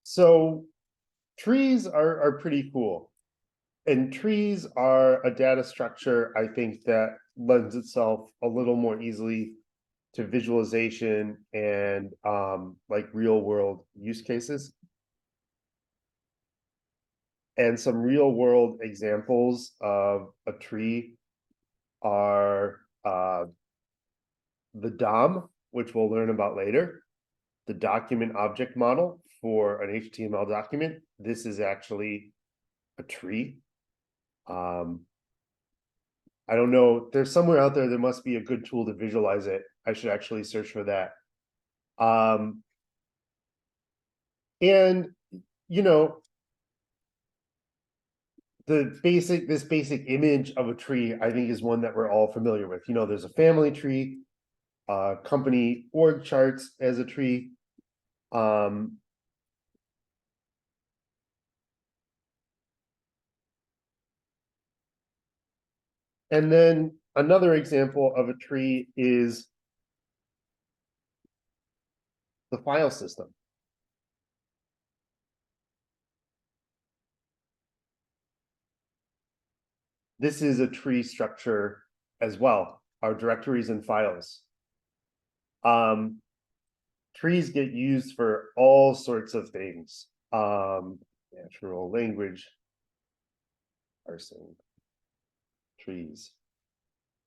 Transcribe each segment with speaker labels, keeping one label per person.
Speaker 1: So trees are pretty cool. And trees are a data structure, I think, that lends itself a little more easily to visualization and like real world use cases. And some real world examples of a tree are the DOM, which we'll learn about later, the document object model for an HTML document. This is actually a tree. I don't know. There's somewhere out there must be a good tool to visualize it. I should actually search for that. And you know, this basic image of a tree, I think, is one that we're all familiar with. You know, there's a family tree, company org charts as a tree. And then another example of a tree is the file system. This is a tree structure as well, our directories and files. Trees get used for all sorts of things. Natural language parsing, trees.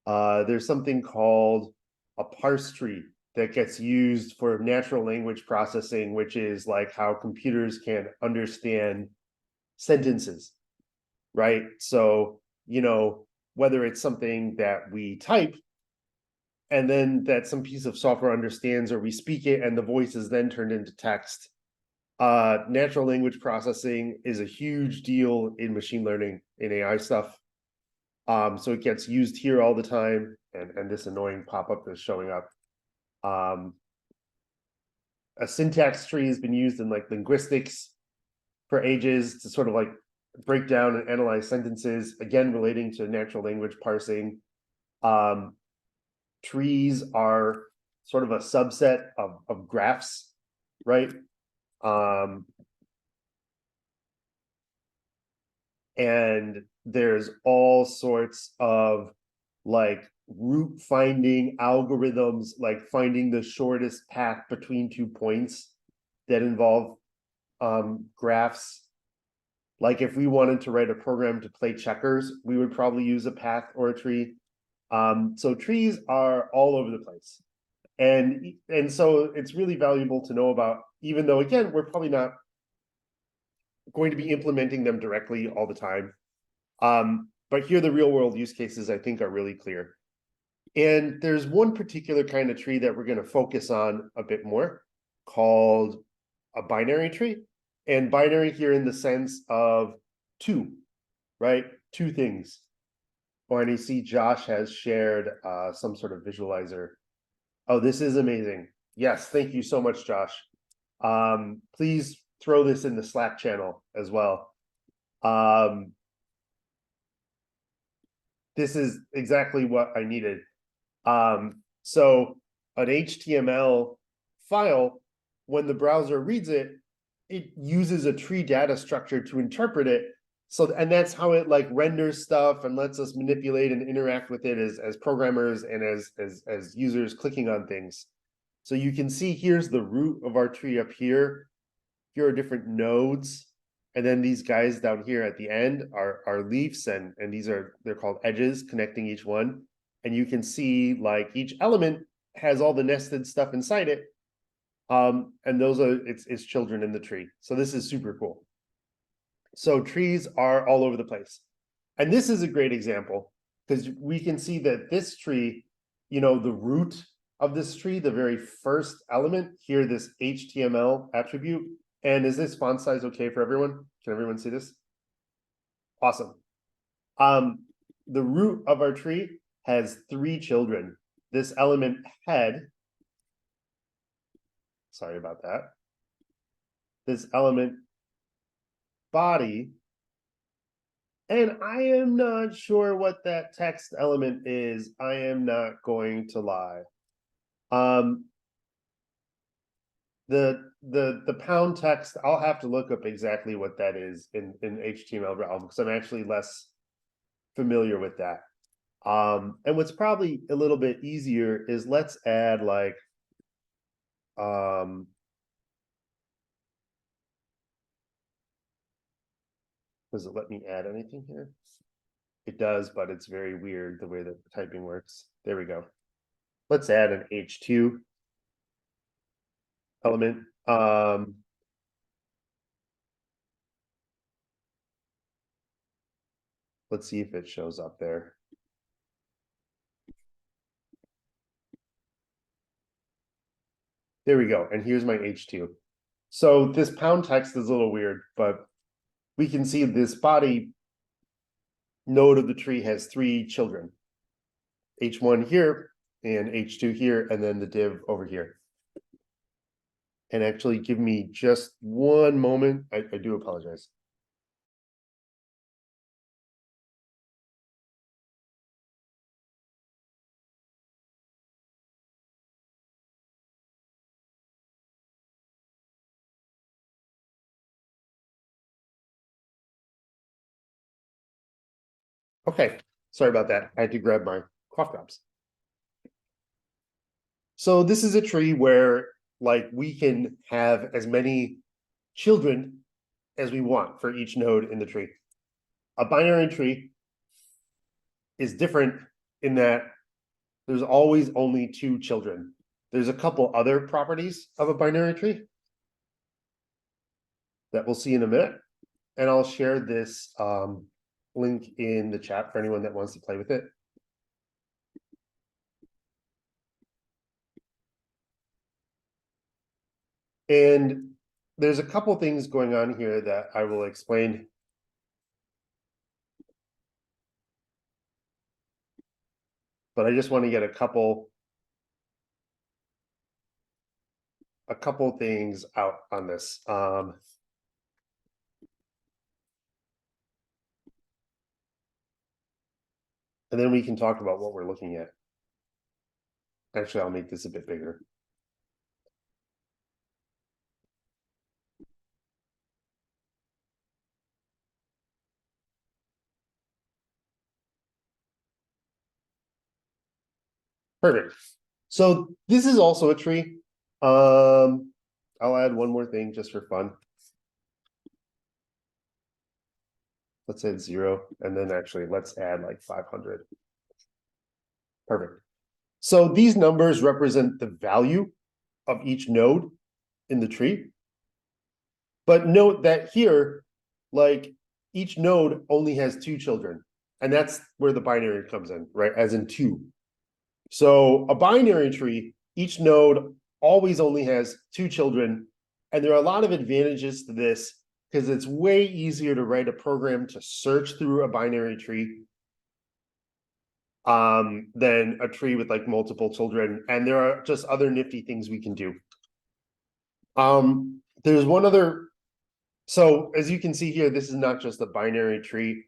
Speaker 1: There's something called a parse tree that gets used for natural language processing, which is like how computers can understand sentences, right? So, you know, whether it's something that we type and then that some piece of software understands, or we speak it and the voice is then turned into text. Natural language processing is a huge deal in machine learning, in AI stuff. So it gets used here all the time, and this annoying pop-up is showing up. A syntax tree has been used in like linguistics for ages to sort of like break down and analyze sentences, again relating to natural language parsing. Trees are sort of a subset of graphs, right? And there's all sorts of like route finding algorithms, like finding the shortest path between 2 points that involve graphs. Like if we wanted to write a program to play checkers, we would probably use a path or a tree. So trees are all over the place. And so it's really valuable to know about, even though, again, we're probably not going to be implementing them directly all the time. But here the real world use cases, I think, are really clear. And there's one particular kind of tree that we're going to focus on a bit more, called a binary tree. And binary here in the sense of two, right? Two things. Or and you see Josh has shared some sort of visualizer. Oh, this is amazing. Yes, thank you so much, Josh. Please throw this in the Slack channel as well. This is exactly what I needed. So an HTML file, when the browser reads it, it uses a tree data structure to interpret it. So, and that's how it like renders stuff and lets us manipulate and interact with it as programmers and as users clicking on things. So you can see here's the root of our tree up here. Here are different nodes. And then these guys down here at the end are leaves, and they're called edges connecting each one. And you can see like each element has all the nested stuff inside it. And those are its children in the tree. So this is super cool. So trees are all over the place. And this is a great example because we can see that this tree, you know, the root of this tree, the very first element here, this HTML attribute. And is this font size okay for everyone? Can everyone see this? Awesome. The root of our tree has 3 children. This element head, sorry about that. This element body, and I am not sure what that text element is. I am not going to lie. The the pound text, I'll have to look up exactly what that is in HTML realm because I'm actually less familiar with that. And what's probably a little bit easier is let's add like does it let me add anything here? It does, but it's very weird the way that typing works. There we go. Let's add an H2 element. Let's see if it shows up there. There we go. And here's my H2. So this pound text is a little weird, but we can see this body node of the tree has 3 children. H1 here and H2 here, and then the div over here. And actually give me just one moment. I do apologize. Okay, sorry about that. I had to grab my cough drops. So this is a tree where like we can have as many children as we want for each node in the tree. A binary tree is different in that there's always only 2 children. There's a couple other properties of a binary tree that we'll see in a minute. And I'll share this link in the chat for anyone that wants to play with it. And there's a couple things going on here that I will explain. But I just want to get a couple things out on this. And then we can talk about what we're looking at. Actually, I'll make this a bit bigger. Perfect. So this is also a tree. I'll add one more thing just for fun. Let's add 0, and then actually let's add like 500. Perfect. So these numbers represent the value of each node in the tree. But note that here, like each node only has 2 children, and that's where the binary comes in, right? As in 2. So a binary tree, each node always only has 2 children, and there are a lot of advantages to this because it's way easier to write a program to search through a binary tree than a tree with like multiple children. And there are just other nifty things we can do. There's one other. So as you can see here, this is not just a binary tree.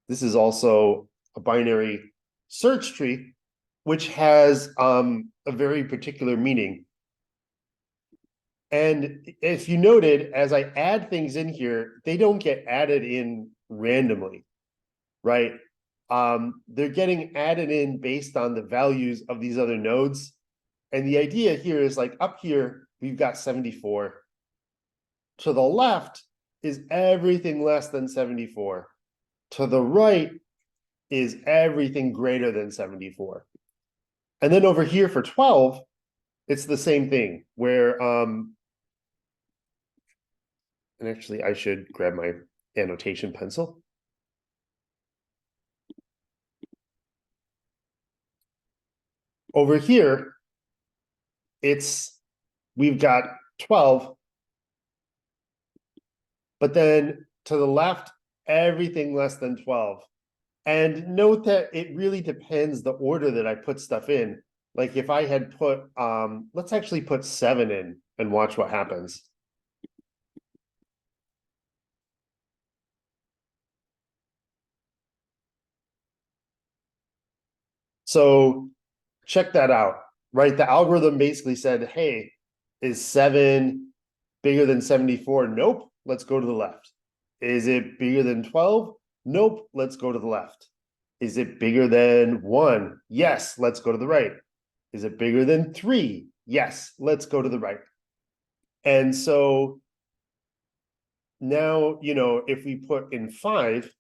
Speaker 1: This is also a binary search tree, which has a very particular meaning. And if you noted, as I add things in here, they don't get added in randomly, right? They're getting added in based on the values of these other nodes. And the idea here is like up here, we've got 74. To the left is everything less than 74. To the right is everything greater than 74. And then over here for 12, it's the same thing where, and actually I should grab my annotation pencil. Over here, we've got 12, but then to the left, everything less than 12. And note that it really depends the order that I put stuff in. Like if I had put, let's actually put 7 in and watch what happens. So check that out, right? The algorithm basically said, hey, is 7 bigger than 74? Nope. Let's go to the left. Is it bigger than 12? Nope. Let's go to the left. Is it bigger than 1? Yes. Let's go to the right. Is it bigger than 3? Yes. Let's go to the right. And so now, if we put in 5,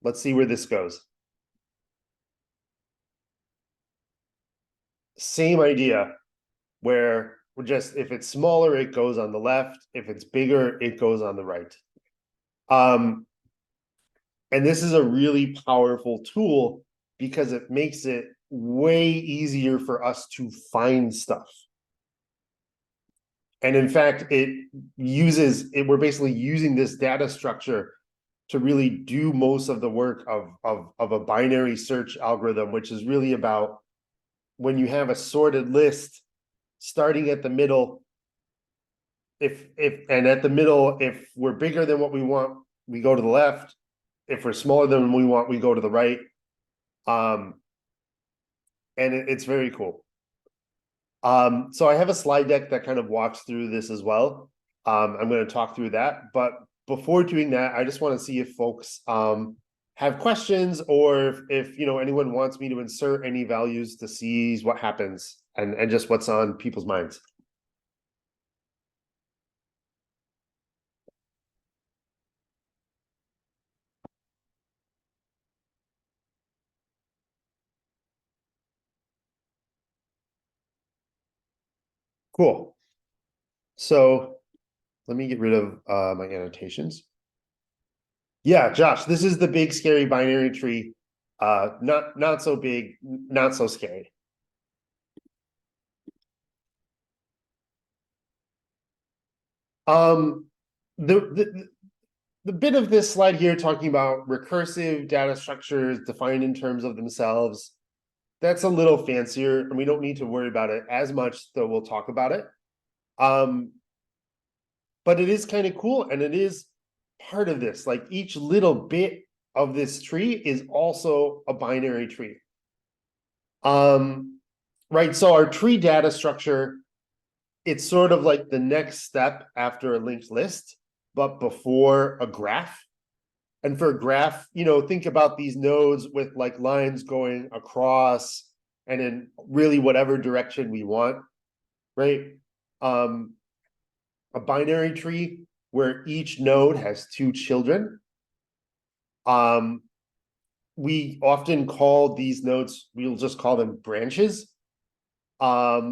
Speaker 1: let's see where this goes. Same idea, where we're just, if it's smaller, it goes on the left. If it's bigger, it goes on the right. And this is a really powerful tool because it makes it way easier for us to find stuff. And in fact, we're basically using this data structure to really do most of the work of a binary search algorithm, which is really about when you have a sorted list starting at the middle. If we're bigger than what we want, we go to the left. If we're smaller than we want, we go to the right. And it's very cool. So I have a slide deck that kind of walks through this as well. I'm going to talk through that, but before doing that, I just want to see if folks have questions, or if anyone wants me to insert any values to see what happens and just what's on people's minds. Cool. So let me get rid of my annotations. Yeah, Josh, this is the big scary binary tree. Not so big, not so scary. The bit of this slide here talking about recursive data structures defined in terms of themselves, that's a little fancier, and we don't need to worry about it as much, though we'll talk about it. But it is kind of cool, and it is part of this. Like, each little bit of this tree is also a binary tree. Right, so our tree data structure, it's sort of like the next step after a linked list, but before a graph. And for a graph, think about these nodes with like lines going across and in really whatever direction we want, right? A binary tree where each node has 2 children. We often call these nodes, we'll just call them branches. A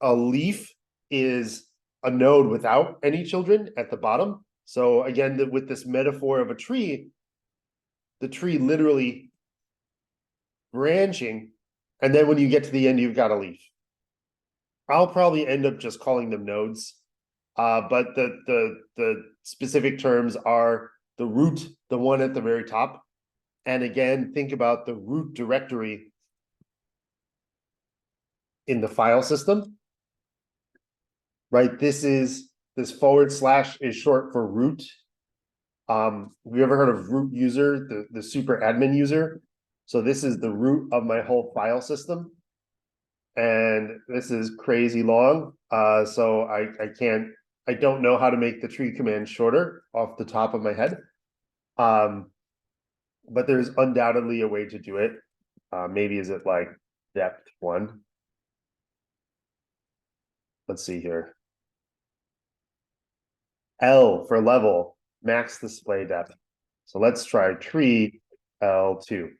Speaker 1: leaf is a node without any children at the bottom. So again, with this metaphor of a tree, the tree literally branching, and then when you get to the end, you've got a leaf. I'll probably end up just calling them nodes, but the specific terms are the root, the one at the very top. And again, think about the root directory in the file system, right? This / is short for root. Have you ever heard of root user, the super admin user? So this is the root of my whole file system. And this is crazy long. So I don't know how to make the tree command shorter off the top of my head. But there's undoubtedly a way to do it. Maybe is it like depth 1? Let's see here. L for level, max display depth. So let's try tree L2,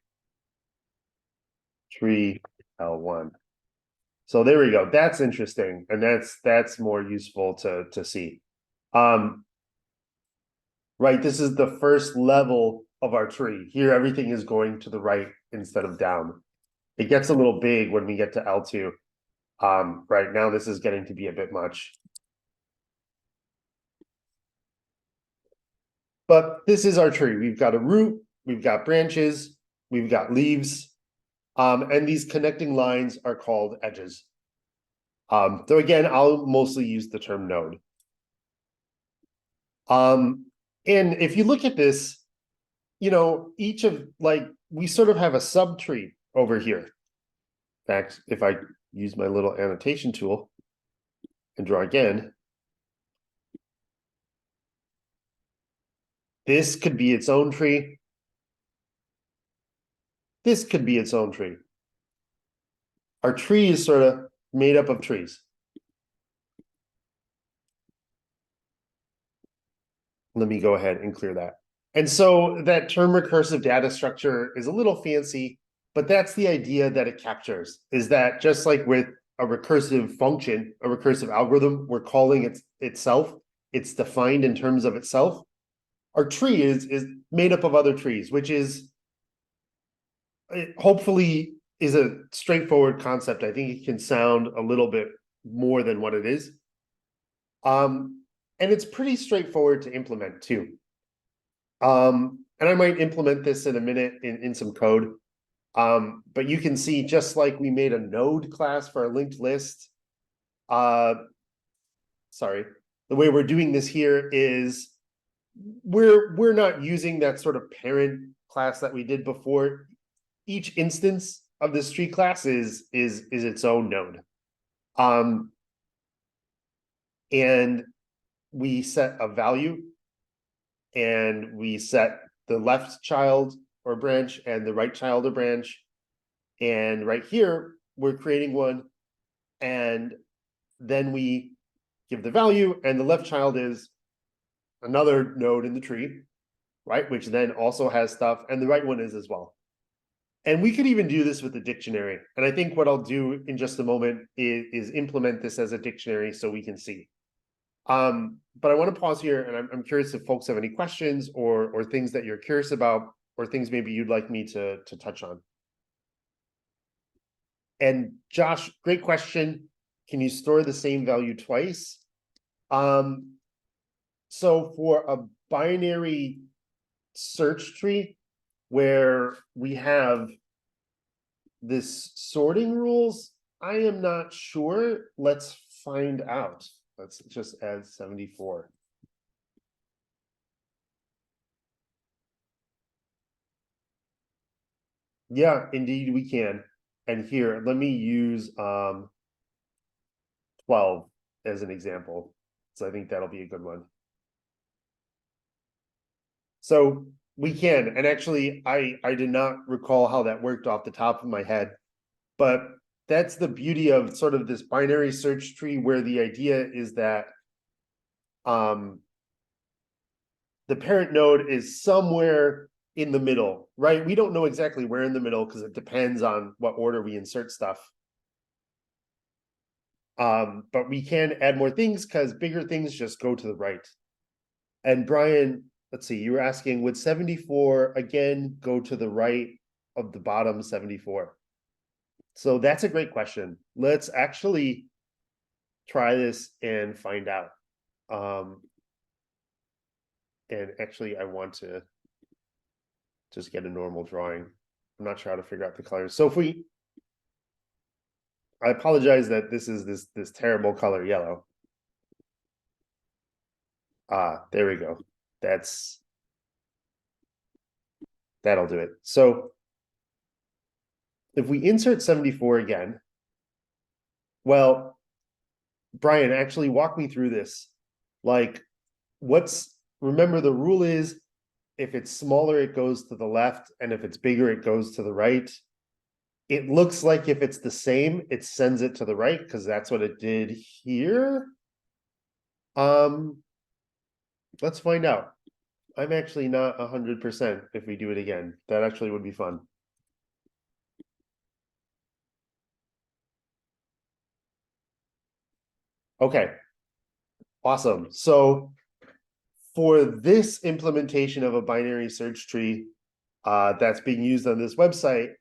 Speaker 1: tree L1. So there we go. That's interesting, and that's more useful to see. Right, this is the first level of our tree. Here, everything is going to the right instead of down. It gets a little big when we get to L2. Right now, this is getting to be a bit much. But this is our tree. We've got a root, we've got branches, we've got leaves, and these connecting lines are called edges. So again, I'll mostly use the term node. And if you look at this, each of, like, we sort of have a subtree over here. In fact, if I use my little annotation tool, and draw again. This could be its own tree. This could be its own tree. Our tree is sort of made up of trees. Let me go ahead and clear that. And so that term recursive data structure is a little fancy, but that's the idea that it captures, is that just like with a recursive function, a recursive algorithm, we're calling it itself, it's defined in terms of itself. Our tree is made up of other trees, which is hopefully is a straightforward concept. I think it can sound a little bit more than what it is. And it's pretty straightforward to implement too. And I might implement this in a minute in some code. But you can see, just like we made a node class for a linked list, sorry, the way we're doing this here is we're not using that sort of parent class that we did before. Each instance of this tree class is its own node. And we set a value, and we set the left child or branch and the right child or branch. And right here, we're creating one, and then we give the value, and the left child is another node in the tree, right? Which then also has stuff, and the right one is as well. And we could even do this with a dictionary. And I think what I'll do in just a moment is implement this as a dictionary so we can see. But I want to pause here, and I'm curious if folks have any questions or things that you're curious about, or things maybe you'd like me to touch on. And Josh, great question. Can you store the same value twice? So for a binary search tree where we have this sorting rules, I am not sure. Let's find out. Let's just add 74. Yeah, indeed we can. And here, let me use 12 as an example. So I think that'll be a good one. So we can, and actually I did not recall how that worked off the top of my head, but that's the beauty of sort of this binary search tree, where the idea is that the parent node is somewhere in the middle, right? We don't know exactly where in the middle because it depends on what order we insert stuff. But we can add more things because bigger things just go to the right. And Brian, let's see, you were asking, would 74 again go to the right of the bottom 74? So that's a great question. Let's actually try this and find out. And actually, I want to just get a normal drawing. I'm not sure how to figure out the colors. So if I apologize that this is this terrible color yellow. There we go. That'll do it. So if we insert 74 again, well, Brian, actually walk me through this. Like, remember the rule is, if it's smaller, it goes to the left, and if it's bigger, it goes to the right. It looks like if it's the same, it sends it to the right, because that's what it did here. Let's find out. I'm actually not 100% if we do it again. That actually would be fun. Okay. Awesome. So for this implementation of a binary search tree that's being used on this website,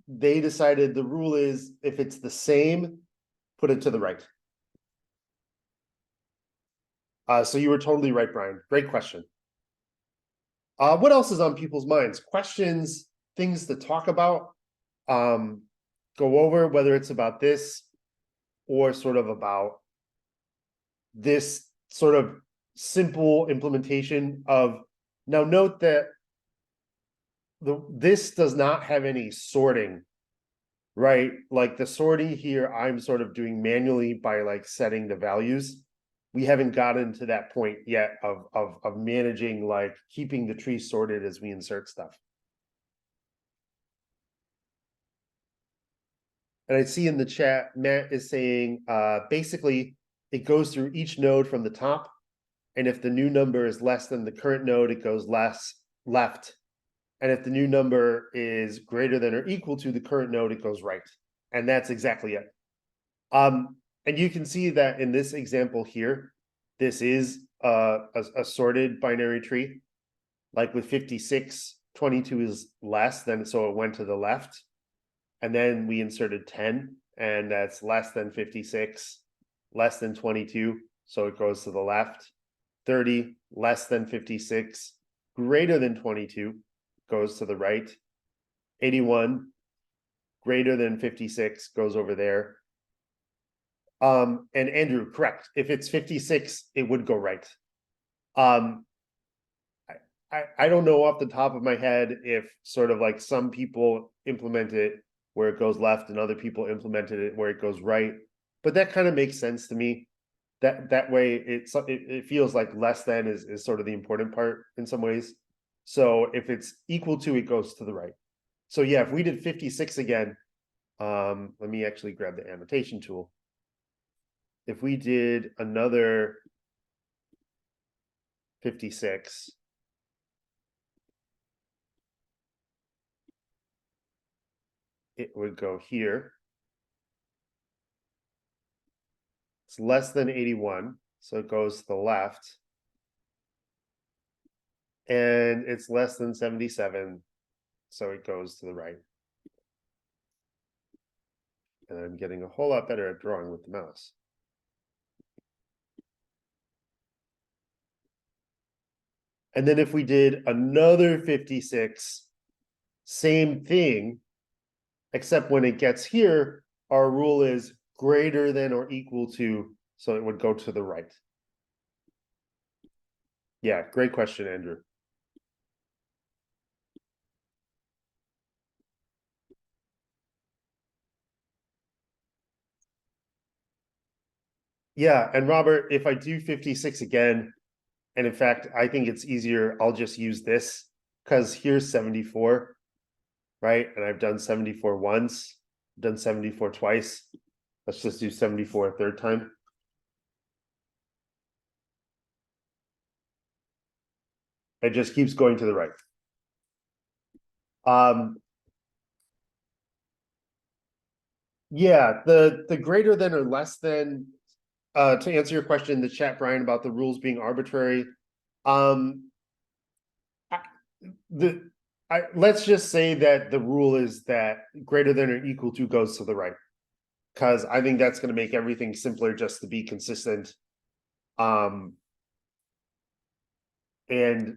Speaker 1: they decided the rule is, if it's the same, put it to the right. So you were totally right, Brian. Great question. What else is on people's minds? Questions, things to talk about, go over, whether it's about this or sort of about this sort of simple implementation of. Now note that this does not have any sorting right? Like the sorting here, I'm sort of doing manually by like setting the values. We haven't gotten to that point yet of managing, like keeping the tree sorted as we insert stuff. And I see in the chat, Matt is saying, basically it goes through each node from the top. And if the new number is less than the current node, it goes left. And if the new number is greater than or equal to the current node, it goes right. And that's exactly it. And you can see that in this example here, this is a sorted binary tree. Like with 56, 22 is less than, so it went to the left. And then we inserted 10, and that's less than 56, less than 22, so it goes to the left. 30, less than 56, greater than 22, goes to the right. 81, greater than 56, goes over there. And Andrew, correct. If it's 56, it would go right. I don't know off the top of my head if sort of like some people implement it where it goes left and other people implemented it where it goes right, but that kind of makes sense to me. That way it feels like less than is sort of the important part in some ways. So if it's equal to, it goes to the right. So yeah, if we did 56 again, let me actually grab the annotation tool. If we did another 56, it would go here. It's less than 81, so it goes to the left. And it's less than 77, so it goes to the right. And I'm getting a whole lot better at drawing with the mouse. And then if we did another 56, same thing, except when it gets here, our rule is greater than or equal to, so it would go to the right. Yeah, great question, Andrew. Yeah, and Robert, if I do 56 again, and in fact, I think it's easier, I'll just use this, because here's 74, right? And I've done 74 once, done 74 twice. Let's just do 74 a third time. It just keeps going to the right. Yeah, the greater than or less than, to answer your question in the chat, Brian, about the rules being arbitrary. Let's just say that the rule is that greater than or equal to goes to the right, because I think that's going to make everything simpler just to be consistent. And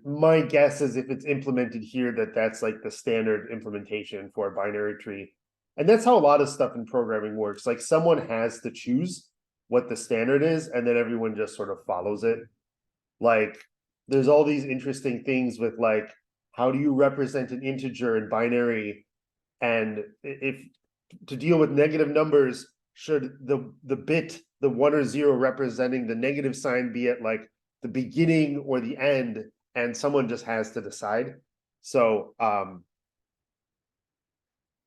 Speaker 1: my guess is if it's implemented here, that's like the standard implementation for a binary tree. And that's how a lot of stuff in programming works. Like someone has to choose what the standard is, and then everyone just sort of follows it. Like there's all these interesting things with like, how do you represent an integer in binary? And if to deal with negative numbers, should the bit, the 1 or 0 representing the negative sign be at like the beginning or the end, and someone just has to decide. So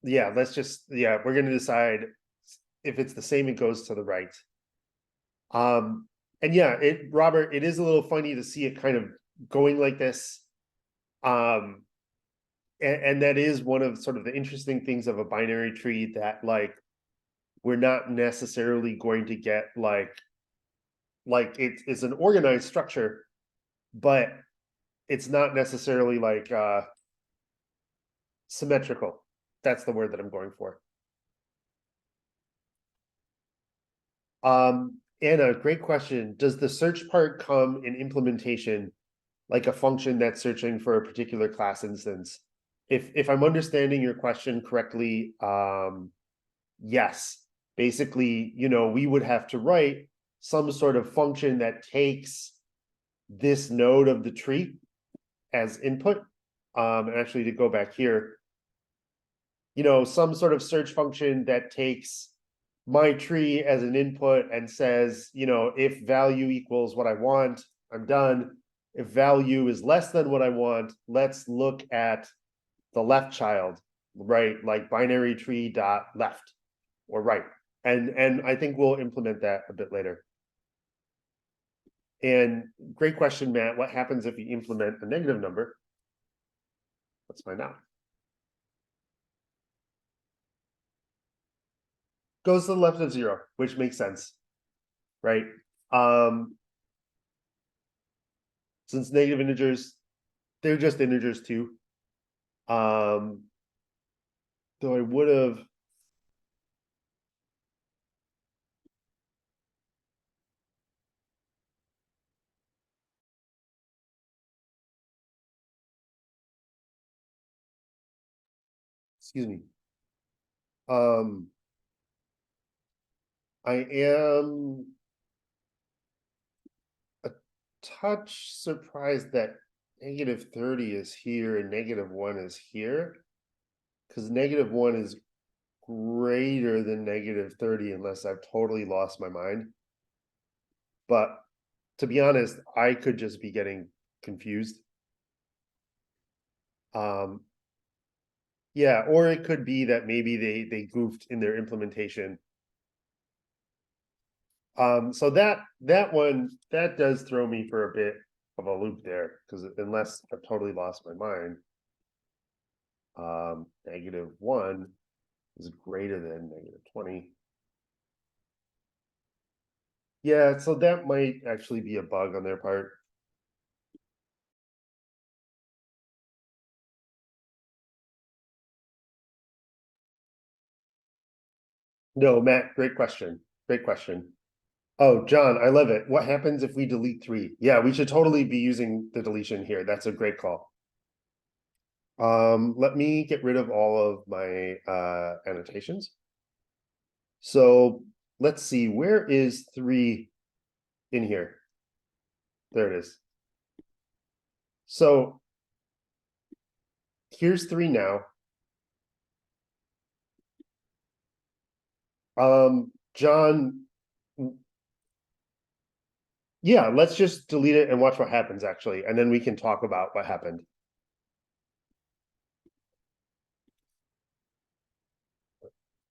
Speaker 1: yeah, we're going to decide if it's the same, it goes to the right. And yeah, Robert, it is a little funny to see it kind of going like this. And that is one of sort of the interesting things of a binary tree, that like we're not necessarily going to get like it's an organized structure, but it's not necessarily like symmetrical. That's the word that I'm going for. Anna, great question. Does the search part come in implementation, like a function that's searching for a particular class instance? If I'm understanding your question correctly, yes. Basically, we would have to write some sort of function that takes this node of the tree as input. And actually, to go back here, some sort of search function that takes my tree as an input and says, if value equals what I want, I'm done. If value is less than what I want, let's look at the left child, right? Like binary tree dot left or right. And I think we'll implement that a bit later. And great question, Matt. What happens if you implement a negative number? Let's find out. Goes to the left of 0, which makes sense, right? Since negative integers, they're just integers too. Though I would have. Excuse me. I am a touch surprised that negative 30 is here and negative 1 is here, because negative 1 is greater than negative 30 unless I've totally lost my mind. But to be honest, I could just be getting confused. Yeah, or it could be that maybe they goofed in their implementation. So that one does throw me for a bit of a loop there, because unless I've totally lost my mind, negative 1 is greater than negative 20. Yeah, so that might actually be a bug on their part. No, Matt, great question. Great question. Oh, John, I love it. What happens if we delete 3? Yeah, we should totally be using the deletion here. That's a great call. Let me get rid of all of my annotations. So let's see, where is 3 in here? There it is. So here's 3 now. John, yeah, let's just delete it and watch what happens actually, and then we can talk about what happened.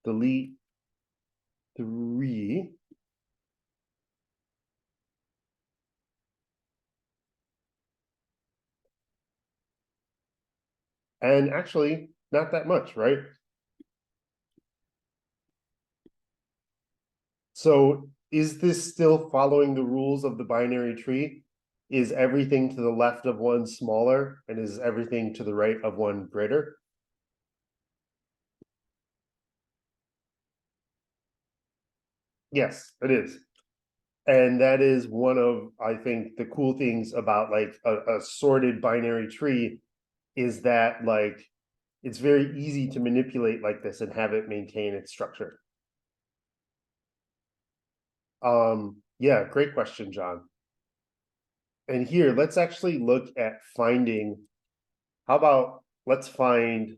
Speaker 1: Delete 3. And actually, not that much, right? So is this still following the rules of the binary tree? Is everything to the left of 1 smaller, and is everything to the right of 1 greater? Yes, it is. And that is one of, I think, the cool things about like a sorted binary tree is that like it's very easy to manipulate like this and have it maintain its structure. Yeah, great question, John. And here, let's actually look at finding, how about let's find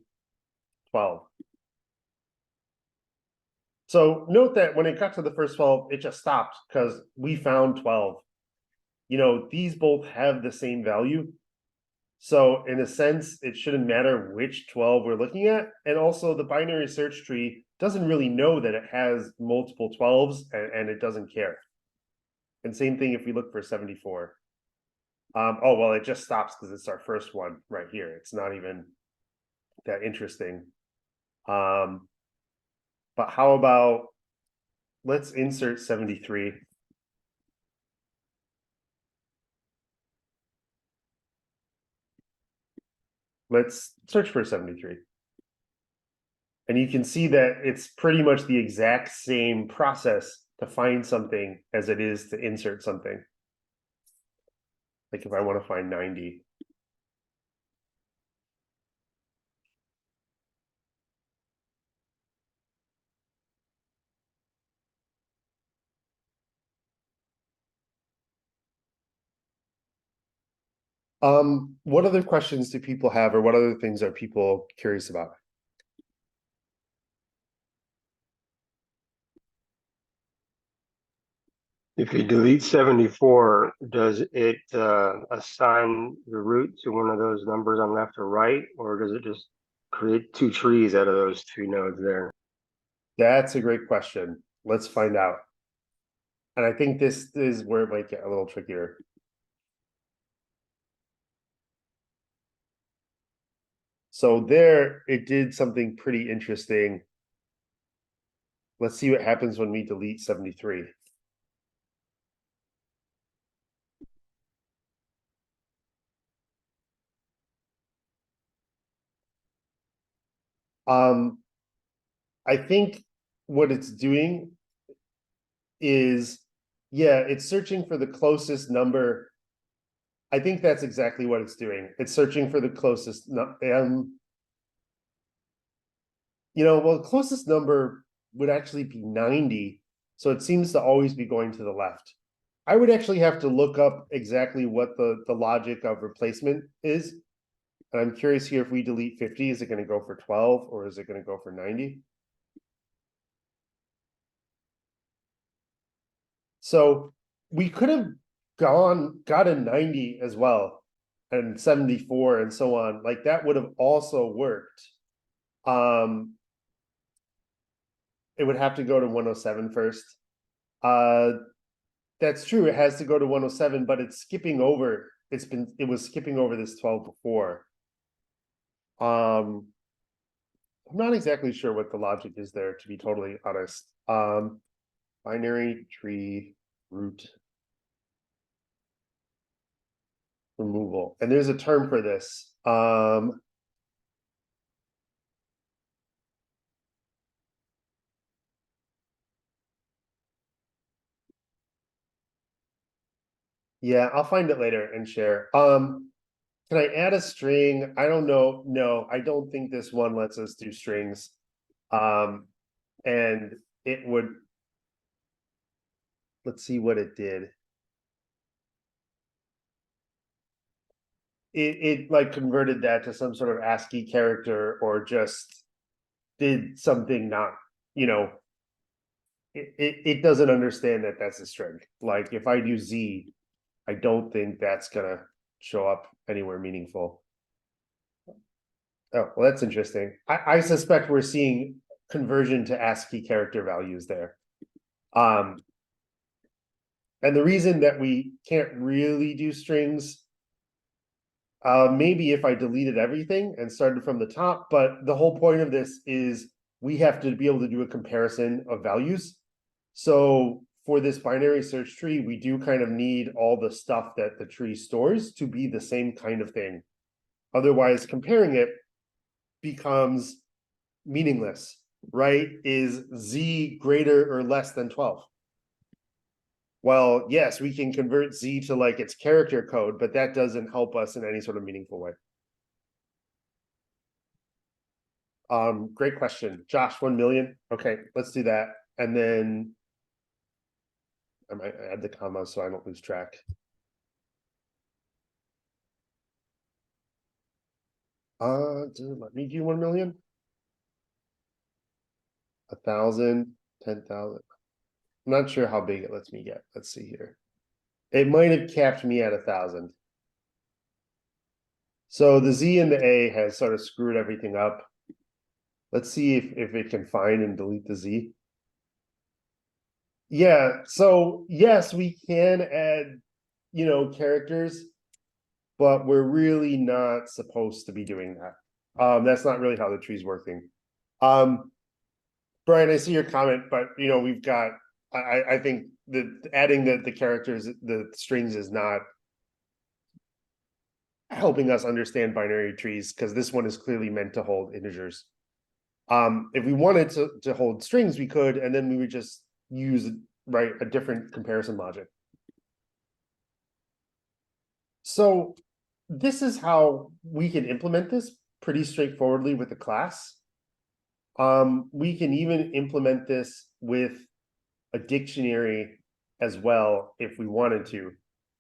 Speaker 1: 12. So note that when it got to the first 12, it just stopped because we found 12. These both have the same value. So in a sense, it shouldn't matter which 12 we're looking at. And also the binary search tree doesn't really know that it has multiple 12s and it doesn't care. And same thing if we look for 74. Oh, well, it just stops because it's our first one right here. It's not even that interesting. But how about, let's insert 73. Let's search for 73. And you can see that it's pretty much the exact same process to find something as it is to insert something. Like if I want to find 90. What other questions do people have, or what other things are people curious about?
Speaker 2: If you delete 74, does it assign the root to one of those numbers on left or right, or does it just create two trees out of those two nodes there?
Speaker 1: That's a great question. Let's find out. And I think this is where it might get a little trickier. So there, it did something pretty interesting. Let's see what happens when we delete 73. Um, I think what it's doing is, yeah, it's searching for the closest number. I think that's exactly what it's doing. It's searching for the closest, well, the closest number would actually be 90. So it seems to always be going to the left. I would actually have to look up exactly what the logic of replacement is. And I'm curious here, if we delete 50, is it going to go for 12 or is it going to go for 90? So we could have got a 90 as well, and 74 and so on. Like that would have also worked. Um, it would have to go to 107 first. Uh, that's true. It has to go to 107, but it's skipping over. It was skipping over this 12 before. I'm not exactly sure what the logic is there, to be totally honest. Binary tree root removal, and there's a term for this. Yeah, I'll find it later and share. Can I add a string? I don't know. No, I don't think this one lets us do strings. Um, and it would, let's see what it did. It like converted that to some sort of ASCII character, or just did something not, you know, it doesn't understand that that's a string. Like if I do Z, I don't think that's gonna show up anywhere meaningful. Oh, well, that's interesting. I suspect we're seeing conversion to ASCII character values there. Um, and the reason that we can't really do strings, maybe if I deleted everything and started from the top, but the whole point of this is we have to be able to do a comparison of values. So for this binary search tree, we do kind of need all the stuff that the tree stores to be the same kind of thing. Otherwise, comparing it becomes meaningless, right? Is Z greater or less than 12? Well, yes, we can convert Z to like its character code, but that doesn't help us in any sort of meaningful way. Great question. Josh, 1 million. Okay, let's do that. And then I might add the comma so I don't lose track. Let me do 1 million. 1,000, 10,000. I'm not sure how big it lets me get. Let's see here. It might have capped me at 1,000. So the Z and the A has sort of screwed everything up. Let's see if it can find and delete the Z. Yeah, so yes, we can add, characters, but we're really not supposed to be doing that. That's not really how the tree's working. Brian, I see your comment, but we've got, I think that adding the characters, the strings is not helping us understand binary trees, because this one is clearly meant to hold integers. If we wanted to hold strings, we could, and then we would just use, right, a different comparison logic. So this is how we can implement this pretty straightforwardly with the class. We can even implement this with a dictionary as well if we wanted to,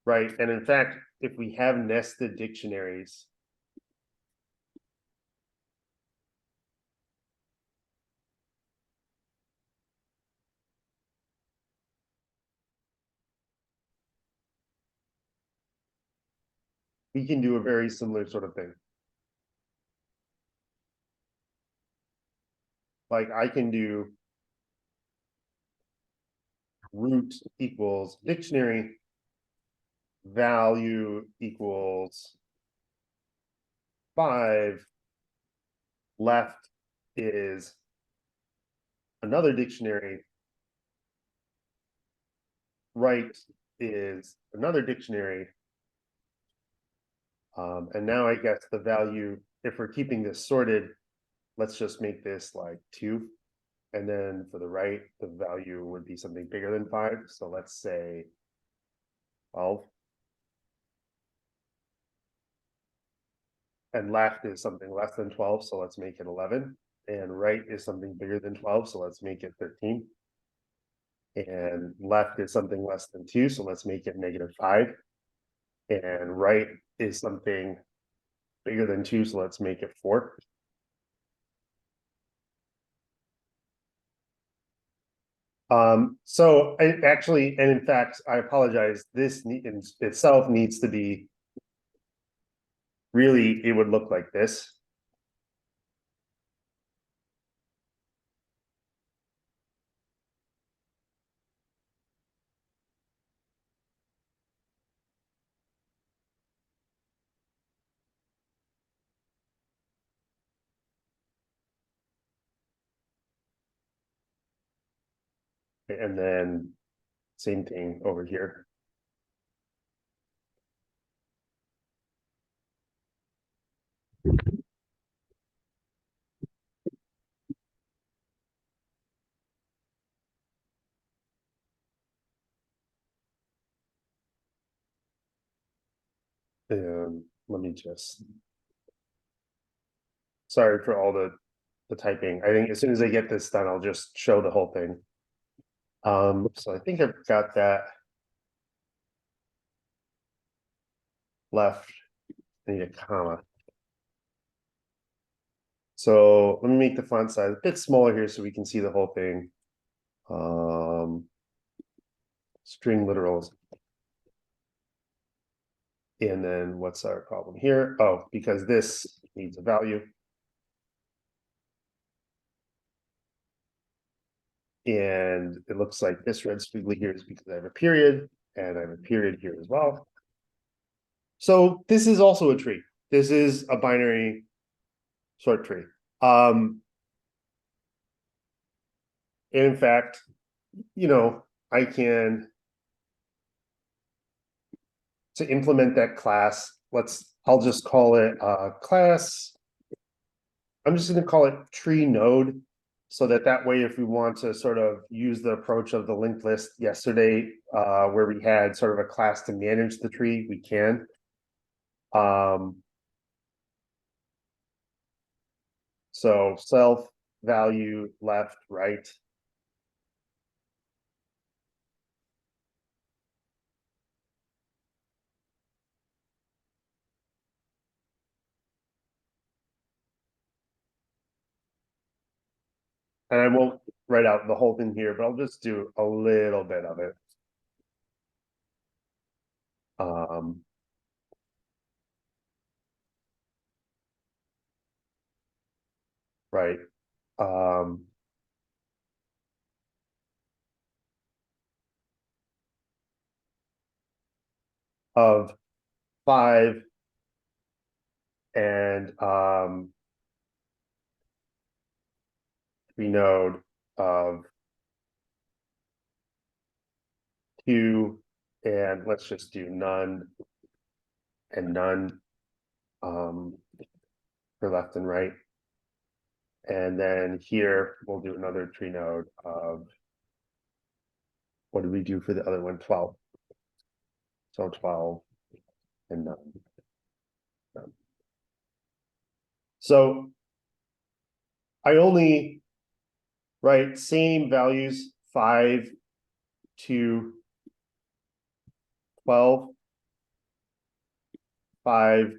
Speaker 1: right? And in fact, if we have nested dictionaries, we can do a very similar sort of thing. Like I can do root equals dictionary, value equals 5, left is another dictionary, right is another dictionary. And now I guess the value, if we're keeping this sorted, let's just make this like 2. And then for the right, the value would be something bigger than 5. So let's say 12. And left is something less than 12, so let's make it 11. And right is something bigger than 12, so let's make it 13. And left is something less than 2, so let's make it -5. And right is something bigger than 2, so let's make it 4. So I actually, and in fact, I apologize, this in itself needs to be, really, it would look like this. And then same thing over here. Let me just, sorry for all the typing. I think as soon as I get this done, I'll just show the whole thing. So I think I've got that left. I need a comma. So let me make the font size a bit smaller here so we can see the whole thing. String literals. And then what's our problem here? Oh, because this needs a value. And it looks like this red squiggly here is because I have a period, and I have a period here as well. So this is also a tree. This is a binary sort tree. And in fact, I can, to implement that class, I'll just call it class. I'm just going to call it tree node, so that way, if we want to sort of use the approach of the linked list yesterday, where we had sort of a class to manage the tree, we can. So self, value, left, right. And I won't write out the whole thing here, but I'll just do a little bit of it. Right. Of 5 and we node of 2, and let's just do none and none for left and right. And then here we'll do another tree node of, what did we do for the other one? 12. So 12 and none. So I only write same values, 5 to 12, 5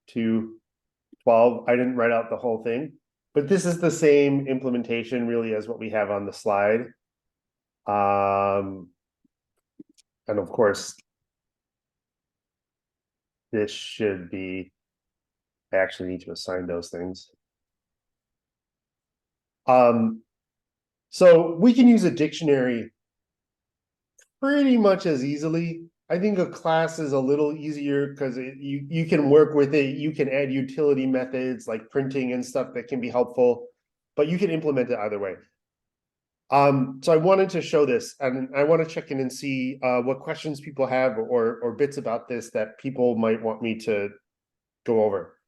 Speaker 1: to 12. I didn't write out the whole thing, but this is the same implementation really as what we have on the slide. And of course, this should be, I actually need to assign those things. So we can use a dictionary pretty much as easily. I think a class is a little easier because you can work with it. You can add utility methods like printing and stuff that can be helpful, but you can implement it either way. So I wanted to show this, and I want to check in and see what questions people have or bits about this that people might want me to go over.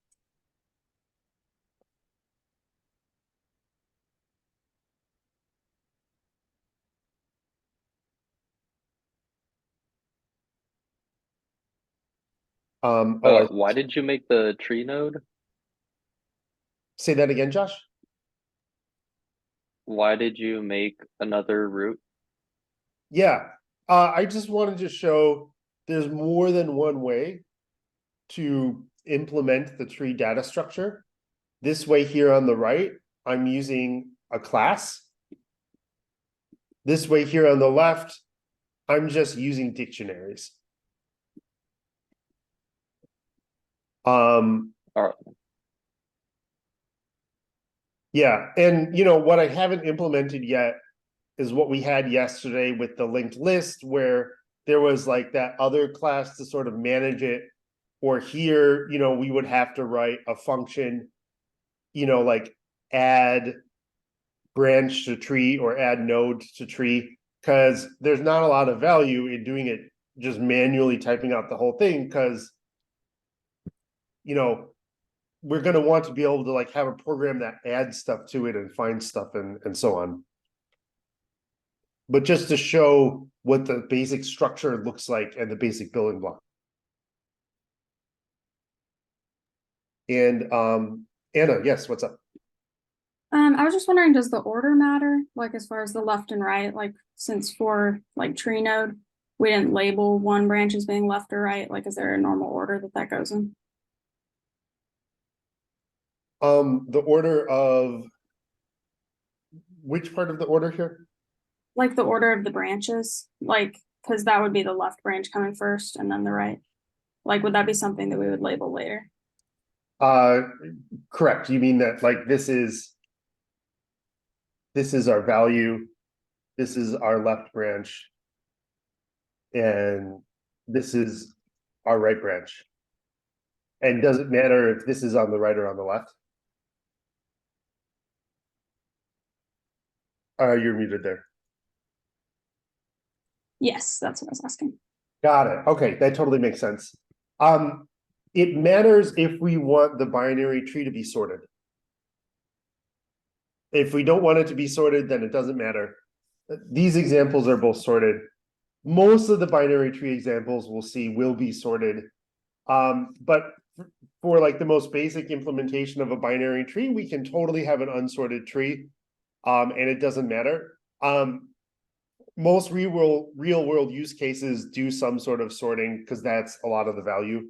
Speaker 3: Why did you make the tree node?
Speaker 1: Say that again, Josh.
Speaker 3: Why did you make another root?
Speaker 1: Yeah, I just wanted to show there's more than one way to implement the tree data structure. This way here on the right, I'm using a class. This way here on the left, I'm just using dictionaries.
Speaker 3: Or
Speaker 1: Yeah, and what I haven't implemented yet is what we had yesterday with the linked list, where there was like that other class to sort of manage it. Or here, we would have to write a function, like add branch to tree or add node to tree, because there's not a lot of value in doing it just manually typing out the whole thing, because we're going to want to be able to like have a program that adds stuff to it and finds stuff and so on. But just to show what the basic structure looks like and the basic building block. And Anna, yes, what's up?
Speaker 4: I was just wondering, does the order matter? Like as far as the left and right, like since for like tree node, we didn't label one branch as being left or right. Like, is there a normal order that goes in?
Speaker 1: The order of which part of the order here?
Speaker 4: Like the order of the branches, like, because that would be the left branch coming first and then the right. Like, would that be something that we would label later?
Speaker 1: Correct. You mean that like this is our value, this is our left branch, and this is our right branch. And does it matter if this is on the right or on the left? You're muted there.
Speaker 4: Yes, that's what I was asking.
Speaker 1: Got it. Okay, that totally makes sense. It matters if we want the binary tree to be sorted. If we don't want it to be sorted, then it doesn't matter. These examples are both sorted. Most of the binary tree examples we'll see will be sorted. But for like the most basic implementation of a binary tree, we can totally have an unsorted tree. And it doesn't matter. Most real world use cases do some sort of sorting because that's a lot of the value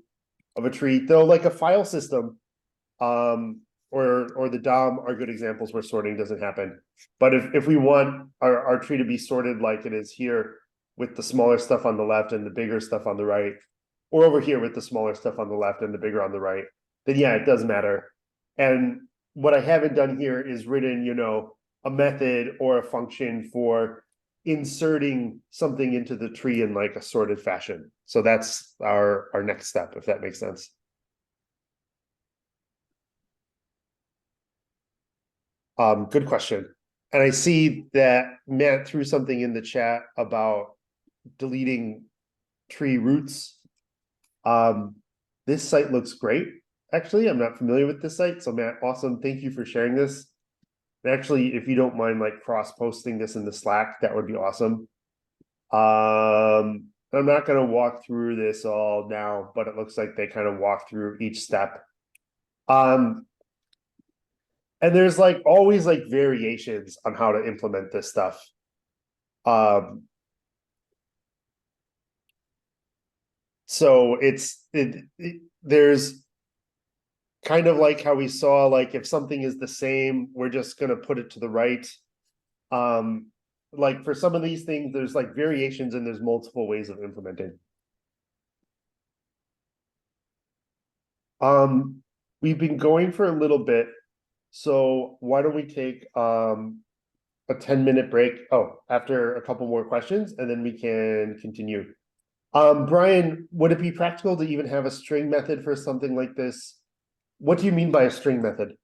Speaker 1: of a tree. Though like a file system, or the DOM are good examples where sorting doesn't happen. But if we want our tree to be sorted like it is here, with the smaller stuff on the left and the bigger stuff on the right, or over here with the smaller stuff on the left and the bigger on the right, then yeah, it does matter. And what I haven't done here is written, a method or a function for inserting something into the tree in like a sorted fashion. So that's our next step, if that makes sense. Good question. And I see that Matt threw something in the chat about deleting tree roots. This site looks great. Actually, I'm not familiar with this site. So Matt, awesome. Thank you for sharing this. And actually, if you don't mind like cross-posting this in the Slack, that would be awesome. I'm not going to walk through this all now, but it looks like they kind of walk through each step. And there's like always like variations on how to implement this stuff. So there's kind of like how we saw, like if something is the same, we're just going to put it to the right. Like for some of these things, there's like variations and there's multiple ways of implementing. We've been going for a little bit, so why don't we take a 10-minute break? Oh, after a couple more questions, and then we can continue. Brian, would it be practical to even have a string method for something like this? What do you mean by a string method?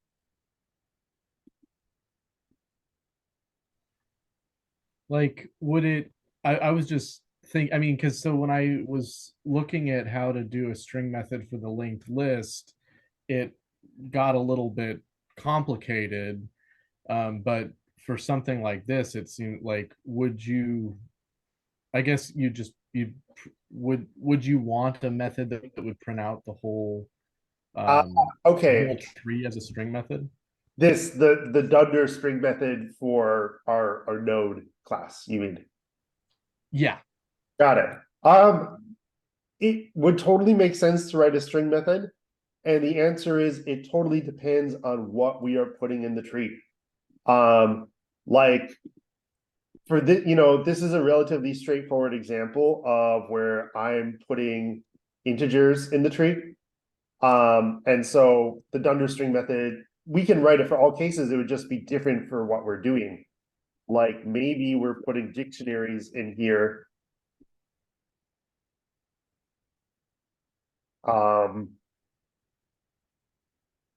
Speaker 5: Like, would it, I was just I mean, because so when I was looking at how to do a string method for the linked list, it got a little bit complicated. But for something like this, it seemed like, I guess would you want a method that would print out
Speaker 1: Uh,
Speaker 5: the whole
Speaker 1: okay,
Speaker 5: tree as a string method?
Speaker 1: the Dunder string method for our node class, you mean?
Speaker 5: Yeah.
Speaker 1: Got it. It would totally make sense to write a string method, and the answer is it totally depends on what we are putting in the tree. Like for this, this is a relatively straightforward example of where I'm putting integers in the tree. And so the Dunder string method, we can write it for all cases, it would just be different for what we're doing. Like maybe we're putting dictionaries in here.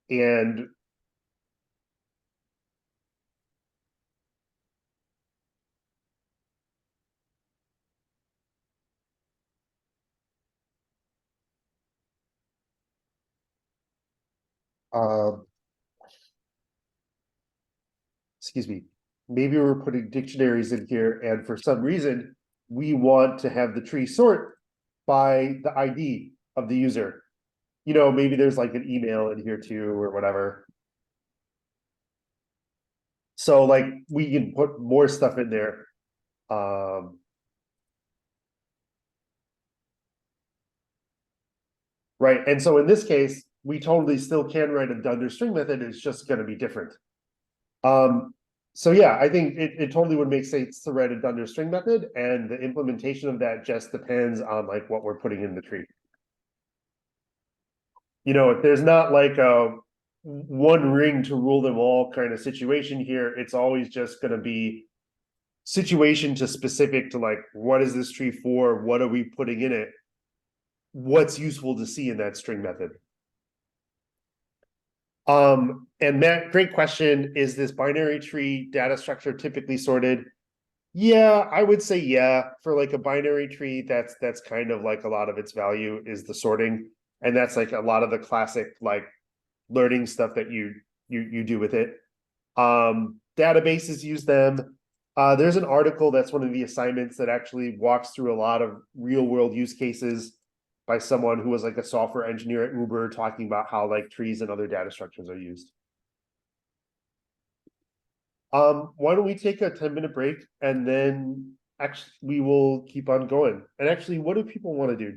Speaker 1: And excuse me, maybe we're putting dictionaries in here, and for some reason, we want to have the tree sort by the ID of the user. Maybe there's like an email in here too, or whatever. So like we can put more stuff in there. Right, and so in this case, we totally still can write a Dunder string method, it's just gonna be different. So yeah, I think it totally would make sense to write a Dunder string method, and the implementation of that just depends on like what we're putting in the tree. If there's not like a one ring to rule them all kind of situation here, it's always just gonna be situation to specific to like, what is this tree for? What are we putting in it? What's useful to see in that string method? And Matt, great question. Is this binary tree data structure typically sorted? Yeah, I would say yeah. For like a binary tree, that's kind of like a lot of its value is the sorting. And that's like a lot of the classic like learning stuff that you do with it. Databases use them. There's an article that's one of the assignments that actually walks through a lot of real world use cases by someone who was like a software engineer at Uber, talking about how like trees and other data structures are used. Why don't we take a 10-minute break, and then actually we will keep on going. And actually, what do people want to do?